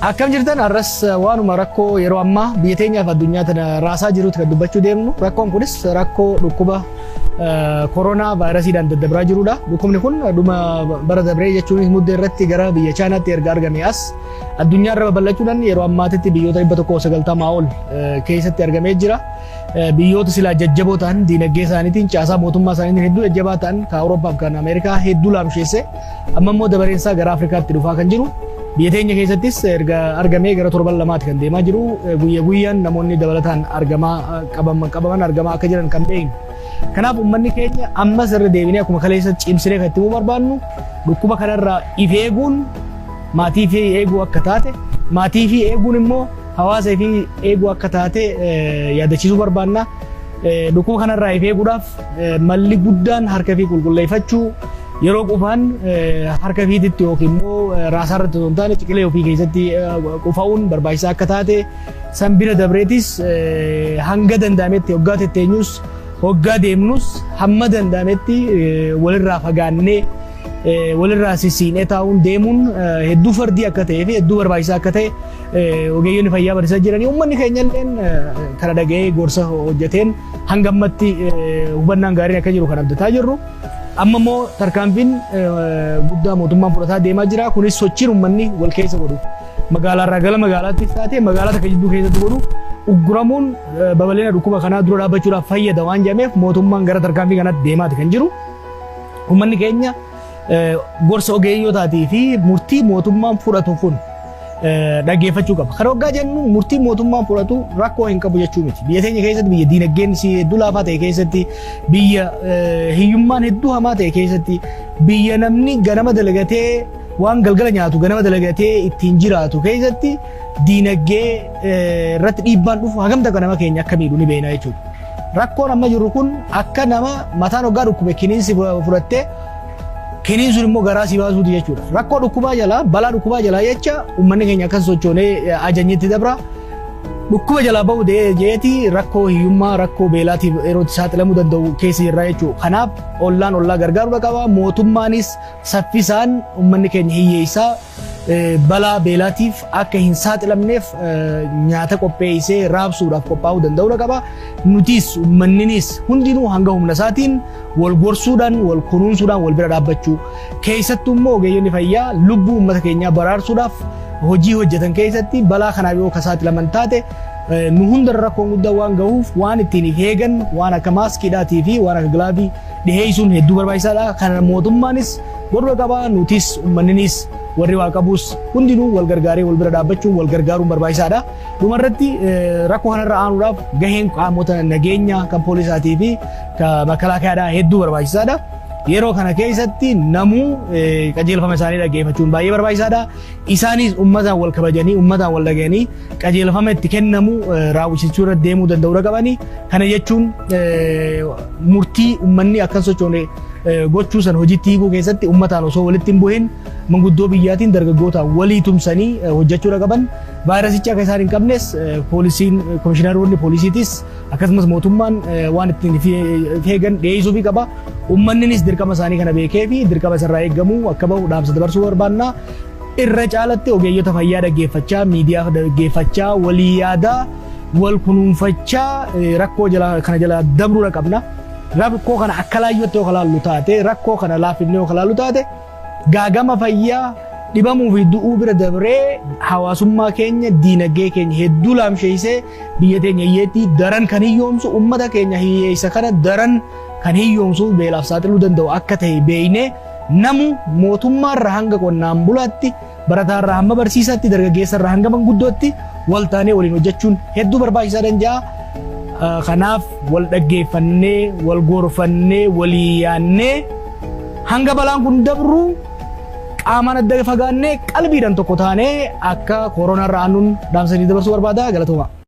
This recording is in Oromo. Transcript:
Akkam jirtan arras waanuma rakkoo yeroo ammaa biyya teenyaaf addunyaa tana raasaa jirutti kan dubbachuu deemnu. Rakkoon kunis rakkoo dhukkuba koronaa vaayirasiidhaan daddabraa jirudha. Dhukkubni kun dhuma bara dabree jechuun muddee irratti gara biyya Chaayinaatti erga argame as addunyaa irra babal'achuudhaan yeroo ammaatitti biyyoota 190 ol keessatti argamee jira. Biyyoota silaa jajjaboo ta'an diinagdee isaaniitiin caasaa mootummaa isaaniitiin hedduu jajjabaa ta'an kan Awurooppaa fi kan Ameerikaa hedduu laamsheesse amma immoo dabareensaa gara Afrikaatti dhufaa kan jiru. Biyya teenya keessattis erga argamee gara torban lamaatti kan deemaa jiru. Guyyaa guyyaan namoonni dabalataan qabaman argamaa akka jiran kan beeknu. Kanaaf uummanni keenya ammas irra deebinee akkuma kaleessa cimsinee kan itti barbaannu dhukkuba kanarraa of eeguun maatii fi eeguu akka taate, maatii fi eeguun immoo hawaasa fi eeguu akka taate yaadachiisuu barbaanna. Dhukkuba kanarraa of eeguudhaaf malli guddaan harka fi qulqulleeffachuu yeroo qufaan harka fiititti yookiin immoo raasaa irratti osoo hin taane ciqilee ofii keessatti qufa'uun barbaachisaa akka taate san bira dabreetis hanga danda'ametti hoggaa tetteenyus hoggaa deemnus hamma danda'ametti walirraa fagaannee walirraa sissiinee taa'uun deemuun hedduu fardii akka ta'ee fi hedduu barbaachisaa akka ta'e ogeeyyoonni fayyaa barsiisaa jiranii. Uummanni keenya illeen kana dhaga'ee gorsa hojjeteen hanga ammatti hubannaan gaariin akka jiru kan abdataa jirru. Amma immoo tarkaanfiin guddaa mootummaan fudhataa deemaa jira. Kunis sochiin uummanni wal keessa godhu magaalaarraa gara magaalaatti taatee magaalaa takka jidduu keessatti godhu ugguramuun babal'ina dhukkuba kanaa dura dhaabbachuudhaaf fayyada waan jedhameef mootummaan gara tarkaanfii kanaatti deemaati kan jiru. Uummanni keenya gorsa ogeeyyotaatii fi murtii mootummaan fudhatu kun dhaggeeffachuu qaba. Kana waggaa jennu murtii mootummaan fudhatu rakkoo hin qabu jechuu miti. Biyya teenya keessatti biyya diinagdeen hedduu laafaa ta'e keessatti biyya hiyyummaan hedduu hamaa ta'e keessatti biyya namni ganama dalagatee waan galgala nyaatu ganama dalagatee ittiin jiraatu keessatti diinagdee irratti dhiibbaan dhufu hagamta nama keenya akka miidhu ni beekna jechuudha. Rakkoon amma jiru kun akka nama mataan waggaa dhukkube kiniinsi fudhattee kiniin sun immoo garaa si baasuuti jechuudha. Rakkoo dhukkubaa jalaa balaa dhukkubaa jalaa jecha uummanni keenya akkas sochoonee ajajnitti dabra. Dhukkuba jalaa bahu jeeti rakkoo hiyyummaa rakkoo beelaatiif yeroo saaxilamuu danda'u keessa jirra jechuudha. Kanaaf ollaa gargaaruu qaba. Mootummaanis saffisaan uummanni keenya hiyyeessaa balaa beelaatiif akka hin saaxilamneef nyaata qopheessee raabsuudhaaf qophaa'uu danda'uu qaba. Nutis uummanninis hundinuu hanga humna isaatiin wal gorsuudhaan wal kunuunsuudhaan wal bira dhaabbachuu keessattuu immoo ogeeyyonni fayyaa lubbuu uummata keenyaa baraarsuudhaaf hojii hojjetan keessatti balaa kanaaf yoo saaxilaman taate nu hunda rakkoon guddaa waan gahuuf waan ittiin eegan waan akka maaskiidhaatii fi waan akka gilaavii dhiheessuun hedduu barbaachisaadha. Kana mootummaanis godhuu qaba. Nutis uummanninis warri waa qabus hundinuu wal gargaaree wal bira dhaabbachuun wal gargaaruun barbaachisaadha. Dhumarratti rakkoo kanarra aanuudhaaf gaheen qaamota nageenyaa kan poolisaatii fi kan makalaakaadhaa hedduu barbaachisaadha. Yeroo kana keessatti namuu qajeelfama isaanii dhaggeeffachuun baay'ee barbaachisaadha. Isaanis uummataan wal kabajanii uummataan wal dhaga'anii qajeelfama itti kennamu raawwachuu irra deemuu danda'uu qabani. Kana jechuun murtii uummanni akkan sochoone gochuu san hojiitti hiikuu keessatti uummataan osoo walitti hin bu'in manguddoo biyyaatiin dargaggootaan walii tumsanii hojjechuu qaban. Vaayirasicha akka isaan hin qabnes poolisiin komishiinaroonni poolisiitis akkasumas mootummaan waan ittiin eegan dhiyeessuu qaba. Uummanninis dirqama isaanii kana beekee fi dirqama isarraa eegamu akka bahu dhaamsa dabarsuu barbaanna. Irra caalatti ogeeyyota fayyaa dhaggeeffachaa miidiyaa dhaggeeffachaa walii yaadaa wal kunuunfachaa rakkoo kana jala dabruu qabna. Rakkoo kana akka laayyootti yoo kalaallu taate rakkoo kana laaffifnee yoo kalaallu taate gaagama fayyaa dhibamuu fi du'uu bira dabree hawaasummaa keenya diinagdee keenya hedduu laamsheessee biyya teenya hiyyeetti daran kan hiyyoomsu uummata keenya hiyyeessa kana daran kan hiyyoomsu beelaaf saaxiluu danda'u akka ta'e beeknee namu mootummaarraa hanga qonnaan bulaatti barataarraa hamma barsiisaatti dargaggeessarraa hanga manguddootti wal taanee waliin hojjechuun hedduu barbaachisaadha jedha. Kanaaf wal dhaggeeffannee wal gorfannee walii yaannee hanga balaan kun dabru qaamaan adda fagaannee qalbiidhaan tokko taanee akka koronaa irraa aanuun dhaamsanii dabarsuu barbaada. Galatooma.